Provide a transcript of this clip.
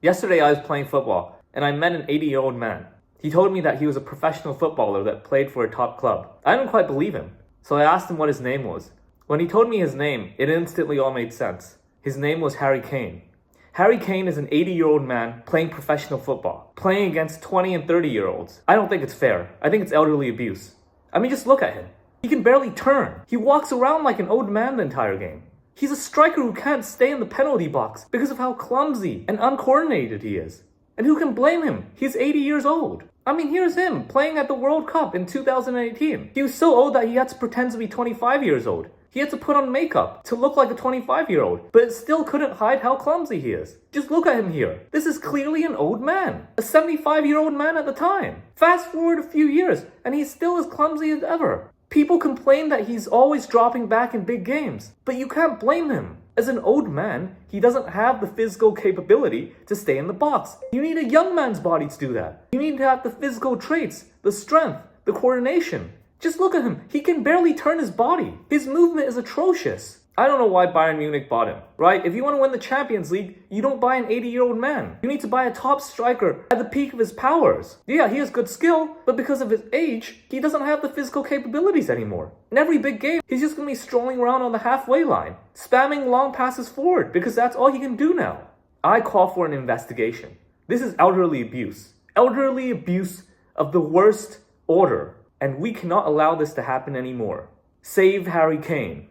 Yesterday I was playing football, and I met an 80-year-old man. He told me that he was a professional footballer that played for a top club. I didn't quite believe him, so I asked him what his name was. When he told me his name, it instantly all made sense. His name was Harry Kane. Harry Kane is an 80-year-old man playing professional football, playing against 20 and 30-year-olds. I don't think it's fair. I think it's elderly abuse. I mean, just look at him. He can barely turn. He walks around like an old man the entire game. He's a striker who can't stay in the penalty box because of how clumsy and uncoordinated he is. And who can blame him? He's 80 years old. I mean, here's him playing at the World Cup in 2018. He was so old that he had to pretend to be 25 years old. He had to put on makeup to look like a 25-year-old, but it still couldn't hide how clumsy he is. Just look at him here. This is clearly an old man. A 75-year-old man at the time. Fast forward a few years, and he's still as clumsy as ever. People complain that he's always dropping back in big games, but you can't blame him. As an old man, he doesn't have the physical capability to stay in the box. You need a young man's body to do that. You need to have the physical traits, the strength, the coordination. Just look at him. He can barely turn his body. His movement is atrocious. I don't know why Bayern Munich bought him, right? If you want to win the Champions League, you don't buy an 80-year-old man. You need to buy a top striker at the peak of his powers. Yeah, he has good skill, but because of his age, he doesn't have the physical capabilities anymore. In every big game, he's just going to be strolling around on the halfway line, spamming long passes forward, because that's all he can do now. I call for an investigation. This is elderly abuse. Elderly abuse of the worst order. And we cannot allow this to happen anymore. Save Harry Kane.